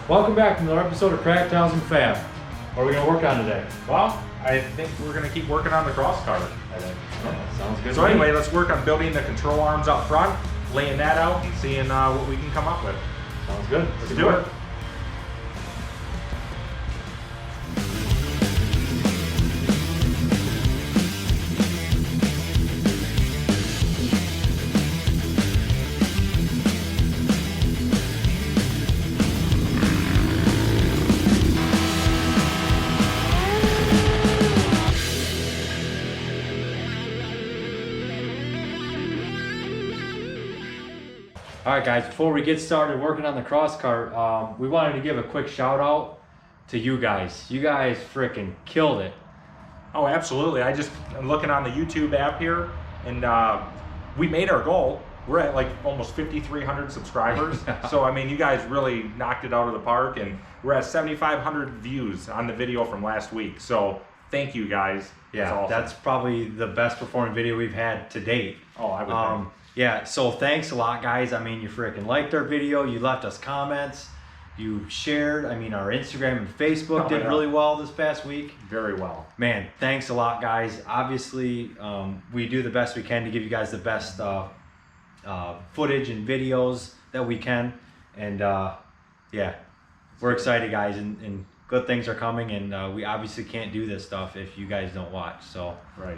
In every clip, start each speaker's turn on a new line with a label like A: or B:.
A: Welcome back to another episode of Crack Towels and Fab. What are we going to work on today?
B: Well, I think we're going to keep working on the CROSSKART, I think.
A: Yeah, sounds good.
B: So anyway, let's work on building the control arms up front, laying that out, and seeing what we can come up with.
A: Sounds good.
B: Let's do it.
A: Alright guys, before we get started working on the CROSSKART, we wanted to give a quick shout out to you guys. You guys freaking killed it.
B: Oh, absolutely. I'm looking on the YouTube app here, and we made our goal. We're at like almost 5,300 subscribers. So, I mean, you guys really knocked it out of the park, and we're at 7,500 views on the video from last week. So, thank you guys.
A: Yeah,
B: awesome.
A: That's probably the best performing video we've had to date.
B: Oh, I would think.
A: Yeah, so thanks a lot, guys. I mean, you freaking liked our video, you left us comments, you shared. I mean, our Instagram and Facebook did really well this past week.
B: Very well.
A: Man, thanks a lot, guys. Obviously, we do the best we can to give you guys the best footage and videos that we can. And yeah, we're excited, guys, and good things are coming. And we obviously can't do this stuff if you guys don't watch. So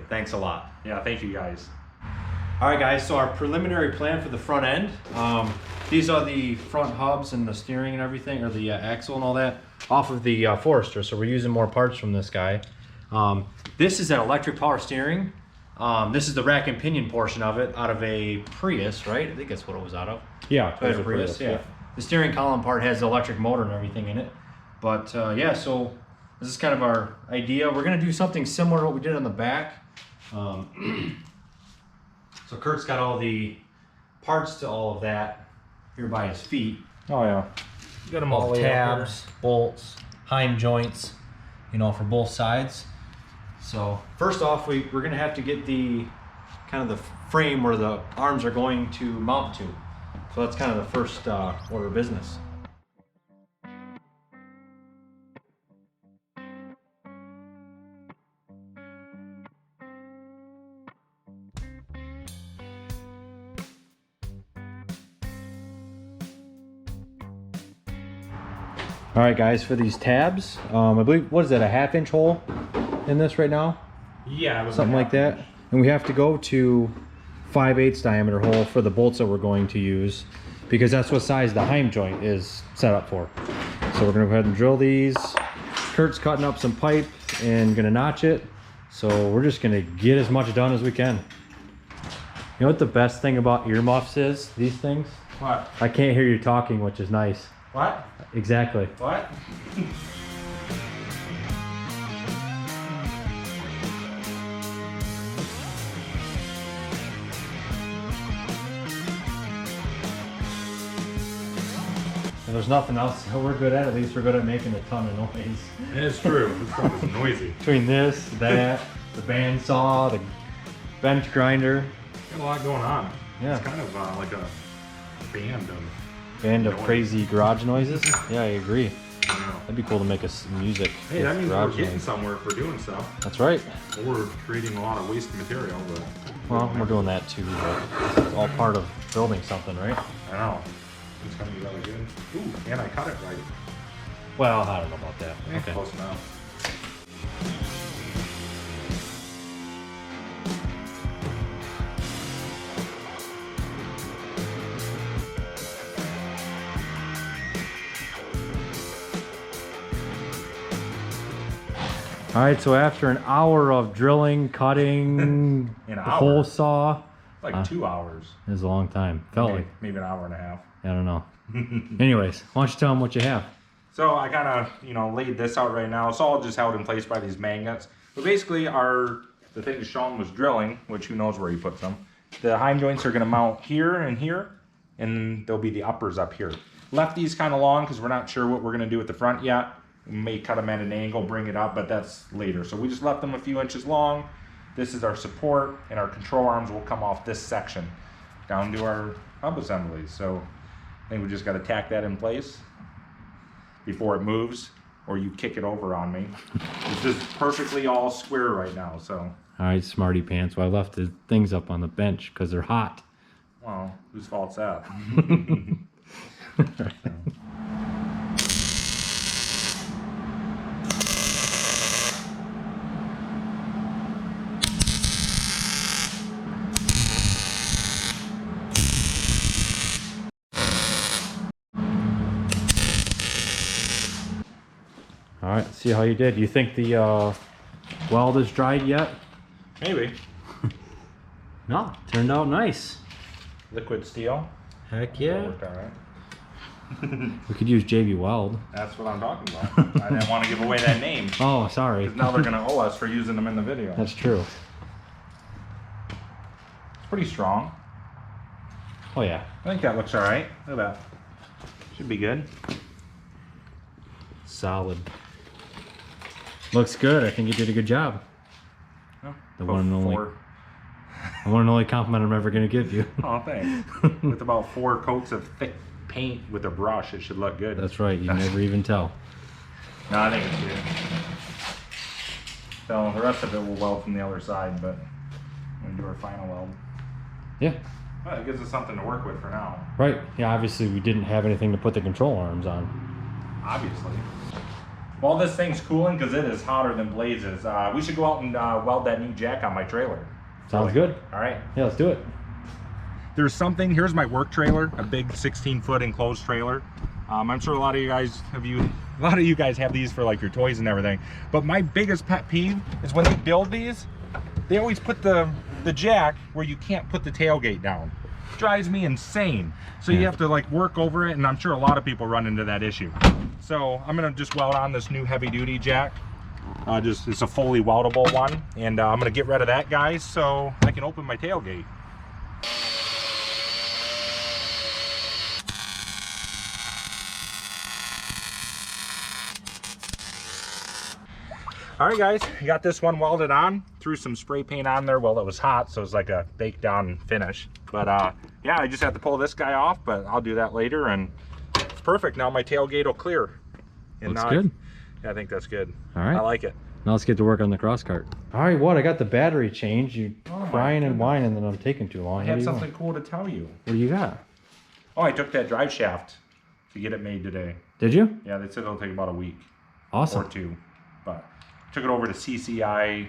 A: thanks a lot.
B: Yeah, thank you, guys.
A: All right, guys, so our preliminary plan for the front end, these are the front hubs and the steering and everything, or the axle and all that, off of the Forester. So we're using more parts from this guy. This is an electric power steering. This is the rack and pinion portion of it, out of a Prius, right? I think that's what it was out of.
B: Yeah,
A: Toyota Prius, yeah. The steering column part has the electric motor and everything in it. But yeah, so this is kind of our idea. We're gonna do something similar to what we did on the back. So Kurt's got all the parts to all of that here by his feet.
B: Oh yeah. You got them all the
A: tabs, bolts, heim joints, you know, for both sides. So first off, we're gonna have to get the kind of the frame where the arms are going to mount to. So that's kind of the first order of business. All right, guys, for these tabs, I believe, what is that, a 1/2 inch hole in this right now?
B: Yeah, it was
A: something like that. And we have to go to 5/8 diameter hole for the bolts that we're going to use, because that's what size the heim joint is set up for. So we're gonna go ahead and drill these. Kurt's cutting up some pipe and gonna notch it. So we're just gonna get as much done as we can. You know what the best thing about earmuffs is, these things?
B: What?
A: I can't hear you talking, which is nice.
B: What?
A: Exactly.
B: What?
A: And there's nothing else that we're good at least we're good at making a ton of noise.
B: It's true. This stuff is noisy.
A: Between this, that, the bandsaw, the bench grinder.
B: Got a lot going on.
A: Yeah.
B: It's kind of like a band of
A: crazy garage noises. Yeah, I agree.
B: Yeah.
A: That'd be cool to make us music.
B: Hey, that means we're getting
A: noise.
B: somewhere if we're doing stuff.
A: That's right.
B: Or we're creating a lot of waste material. But
A: Well, we're doing that too, but it's all part of building something, right?
B: I know. It's gonna be really good. Ooh, and I cut it right.
A: Well, I don't know about that. Okay.
B: Close enough.
A: All right, so after an hour of drilling, cutting,
B: An
A: the
B: hour?
A: hole saw,
B: Like 2 hours.
A: it was a long time. Felt like,
B: Maybe an hour and a half.
A: I don't know. Anyways, why don't you tell them what you have?
B: So I kind of, laid this out right now. It's all just held in place by these magnets. But basically the thing Sean was drilling, which who knows where he puts them. The heim joints are gonna mount here, and there'll be the uppers up here. Left these kind of long because we're not sure what we're gonna do with the front yet. We may cut them at an angle, bring it up, but that's later. So we just left them a few inches long. This is our support, and our control arms will come off this section down to our hub assemblies. So I think we just got to tack that in place. before it moves, or you kick it over on me. It's just perfectly all square right now, so.
A: All right, smarty pants. Well, I left the things up on the bench because they're hot.
B: Well, whose fault's that?
A: All right, see how you did. You think the weld is dried yet?
B: Maybe.
A: No, turned out nice.
B: Liquid steel.
A: Heck yeah.
B: Worked all right.
A: We could use JB Weld.
B: That's what I'm talking about. I didn't want to give away that name.
A: Oh, sorry.
B: Now they're going to owe us for using them in the video.
A: That's true.
B: It's pretty strong.
A: Oh yeah.
B: I think that looks all right. Look at that. Should be good.
A: Solid. Looks good. I think you did a good job.
B: Oh,
A: The one and only compliment I'm ever going to give you.
B: Oh, thanks. With about 4 coats of thick paint with a brush, it should look good.
A: That's right. You never even tell.
B: No, I think it's good. So the rest of it will weld from the other side, but we're going to do our final weld.
A: Yeah.
B: Well, it gives us something to work with for now.
A: Right. Yeah, obviously we didn't have anything to put the control arms on.
B: Obviously. While this thing's cooling, because it is hotter than blazes, we should go out and weld that new jack on my trailer.
A: Sounds good.
B: All right.
A: Yeah, let's do it.
B: There's something, here's my work trailer, a big 16-foot enclosed trailer. I'm sure a lot of you guys have these for like your toys and everything. But my biggest pet peeve is when they build these, they always put the jack where you can't put the tailgate down. It drives me insane. So you have to like work over it, and I'm sure a lot of people run into that issue. So I'm gonna just weld on this new heavy duty jack. It's a fully weldable one, and I'm gonna get rid of that guy so I can open my tailgate. All right, guys, I got this one welded on. Threw some spray paint on there while it was hot, so it's like a baked down finish. But yeah, I just have to pull this guy off, but I'll do that later, and it's perfect. Now my tailgate will clear. And
A: looks good.
B: Yeah, I think that's good.
A: All right.
B: I like it.
A: Now let's get to work on the CROSSKART. All right, what? I got the battery changed. You crying and whining that I'm taking too long.
B: I have something cool to tell you.
A: What do you got?
B: Oh, I took that drive shaft to get it made today.
A: Did you?
B: Yeah, they said it'll take about a week.
A: Awesome.
B: Or 2. But took it over to CCI,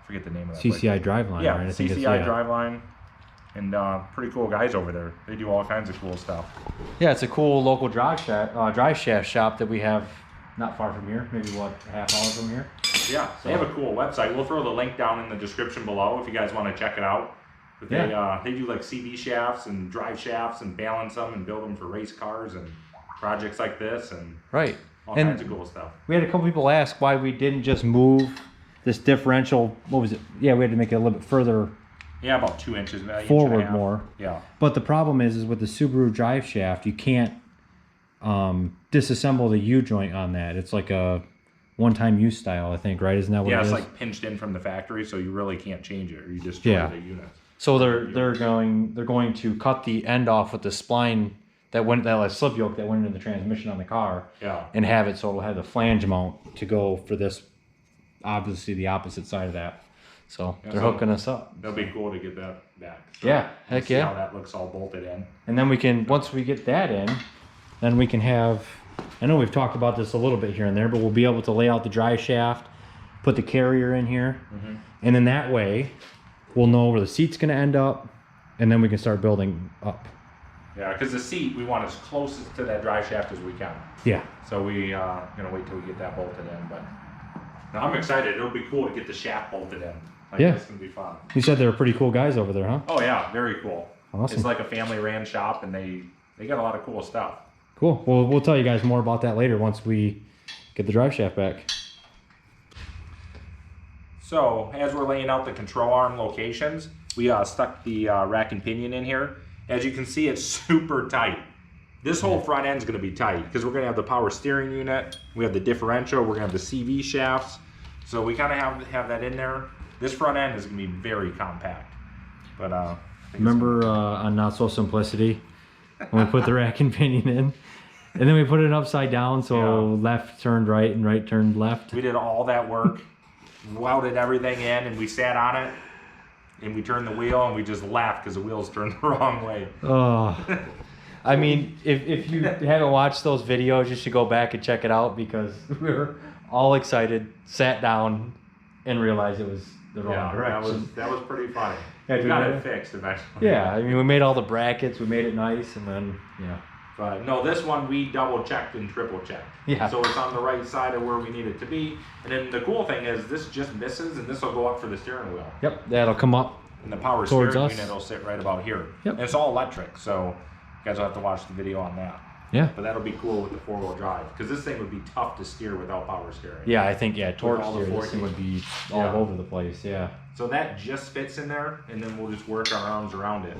B: forget the name of that
A: CCI Driveline.
B: Yeah,
A: right?
B: CCI Driveline. And pretty cool guys over there. They do all kinds of cool stuff.
A: Yeah, it's a cool local drive shaft shop that we have not far from here. Maybe what, a half hour from here?
B: Yeah, they have a cool website. We'll throw the link down in the description below if you guys want to check it out. But they do like CV shafts and drive shafts and balance them and build them for race cars and projects like this and all kinds of cool stuff.
A: We had a couple people ask why we didn't just move this differential. What was it? Yeah, we had to make it a little bit further.
B: Yeah, about 2 inches.
A: Forward more.
B: Yeah.
A: But the problem is with the Subaru drive shaft, you can't disassemble the U-joint on that. It's like a one-time use style, I think, right? Isn't that what it is?
B: Yeah, it's like pinched in from the factory, so you really can't change it, or you destroy the unit.
A: So they're going to cut the end off with the spline that like slip yoke that went into the transmission on the car.
B: Yeah.
A: And have it so it'll have the flange mount to go for this, obviously the opposite side of that. So they're hooking us up.
B: That'll be cool to get that back. So
A: yeah, heck yeah.
B: See how that looks all bolted in.
A: And then we can, once we get that in, then we can have, I know we've talked about this a little bit here and there, but we'll be able to lay out the drive shaft, put the carrier in here, and then that way we'll know where the seat's going to end up, and then we can start building up.
B: Yeah, because the seat we want as close to that drive shaft as we can.
A: Yeah.
B: So we gonna wait till we get that bolted in, but no, I'm excited. It'll be cool to get the shaft bolted in. Like,
A: yeah,
B: it's gonna be fun.
A: You said they were pretty cool guys over there, huh?
B: Oh yeah, very cool.
A: Awesome.
B: It's like a family-ran shop, and they got a lot of cool stuff.
A: Cool. Well, we'll tell you guys more about that later once we get the drive shaft back.
B: So as we're laying out the control arm locations, we stuck the rack and pinion in here. As you can see, it's super tight. This whole front end is going to be tight because we're going to have the power steering unit, we have the differential, we're going to have the CV shafts. So we kind of have that in there. This front end is going to be very compact. But remember
A: on Not So Simplicity when we put the rack and pinion in, And then we put it upside down, so
B: Yeah.
A: left turned right and right turned left.
B: We did all that work, welded everything in, and we sat on it, and we turned the wheel, and we just laughed because the wheels turned the wrong way.
A: Oh, I mean, if you haven't watched those videos, you should go back and check it out because we were all excited, sat down, and realized it was the wrong direction.
B: that was pretty funny.
A: Yeah,
B: We got it fixed eventually.
A: Yeah, I mean, we made all the brackets, we made it nice, and then, yeah.
B: But no, this one we double checked and triple checked.
A: Yeah.
B: So it's on the right side of where we need it to be. And then the cool thing is this just misses, and this will go up for the steering wheel.
A: Yep, that'll come up.
B: And the power
A: Towards
B: steering
A: us.
B: unit will sit right about here.
A: Yep.
B: And it's all electric, so you guys will have to watch the video on that.
A: Yeah.
B: But that'll be cool with the four-wheel drive, because this thing would be tough to steer without power steering.
A: Yeah, I think, yeah, torque
B: all the
A: steer, this thing
B: forking.
A: would be all
B: Yeah.
A: over the place, yeah.
B: So that just fits in there, and then we'll just work our arms around it.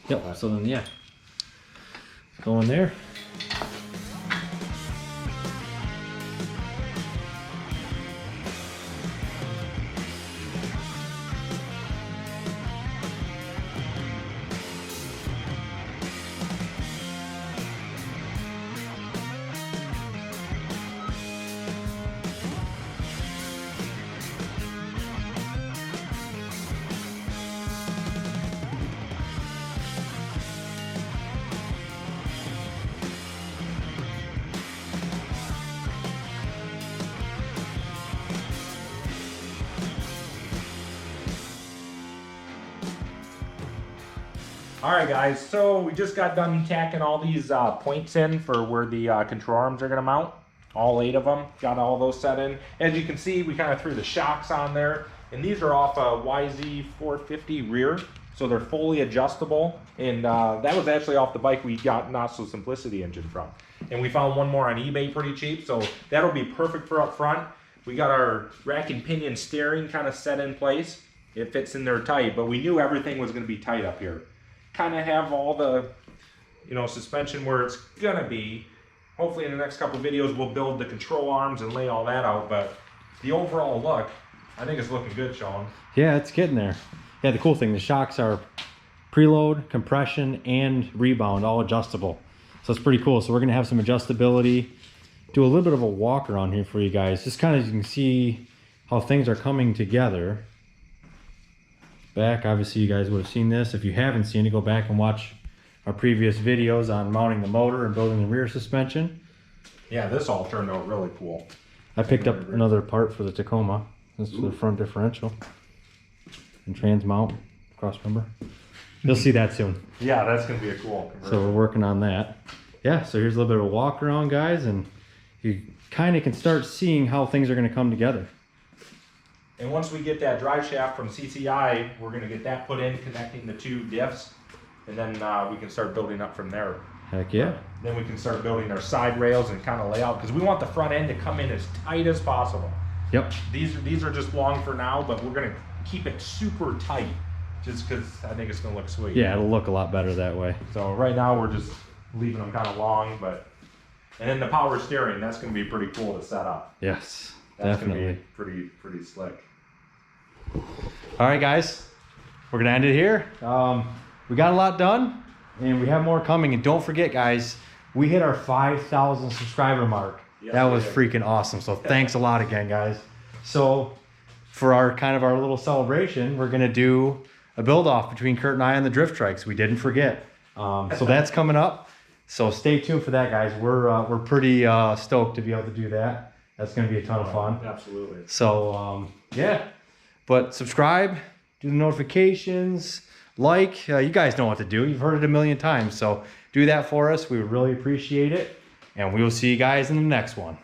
A: Yep, so then, yeah. Go in there.
B: All right, guys, so we just got done tacking all these points in for where the control arms are gonna mount. All 8 of them, got all those set in. As you can see, we kind of threw the shocks on there, and these are off a YZ450 rear, so they're fully adjustable. And that was actually off the bike we got Not So Simplicity engine from. And we found one more on eBay pretty cheap, so that'll be perfect for up front. We got our rack and pinion steering kind of set in place. It fits in there tight, but we knew everything was gonna be tight up here. Kind of have all the, suspension where it's gonna be. Hopefully in the next couple videos we'll build the control arms and lay all that out, but the overall look, I think it's looking good, Sean.
A: Yeah, it's getting there. Yeah, the cool thing, the shocks are preload, compression, and rebound, all adjustable. So it's pretty cool. So we're gonna have some adjustability. Do a little bit of a walk around here for you guys. Just kind of, you can see how things are coming together. Back, obviously you guys would have seen this. If you haven't seen it, go back and watch our previous videos on mounting the motor and building the rear suspension.
B: Yeah, this all turned out really cool.
A: I picked up another part for the Tacoma. This is the front differential and trans mount cross member. You'll see that soon.
B: Yeah, that's gonna be a cool conversion.
A: So we're working on that. Yeah, so here's a little bit of a walk around, guys, and you kind of can start seeing how things are going to come together.
B: And once we get that drive shaft from CCI, we're gonna get that put in, connecting the 2 diffs, and then we can start building up from there.
A: Heck yeah.
B: Then we can start building our side rails and kind of lay out, because we want the front end to come in as tight as possible.
A: Yep.
B: These are just long for now, but we're gonna keep it super tight, just because I think it's gonna look sweet.
A: Yeah, it'll look a lot better that way.
B: So right now we're just leaving them kind of long, but and then the power steering, that's gonna be pretty cool to set up.
A: Yes,
B: That's
A: definitely.
B: gonna be pretty slick.
A: All right, guys, we're gonna end it here. We got a lot done, and we have more coming. And don't forget, guys, we hit our 5,000 subscriber mark.
B: Yes,
A: that was
B: we did.
A: freaking awesome. So thanks a lot again, guys. So for our our little celebration, we're gonna do a build off between Kurt and I on the drift trikes. We didn't forget. So that's coming up. So stay tuned for that, guys. We're pretty stoked to be able to do that. That's gonna be a ton of fun.
B: Absolutely.
A: So yeah, but subscribe, do the notifications, like. You guys know what to do. You've heard it a million times. So do that for us. We would really appreciate it. And we will see you guys in the next one.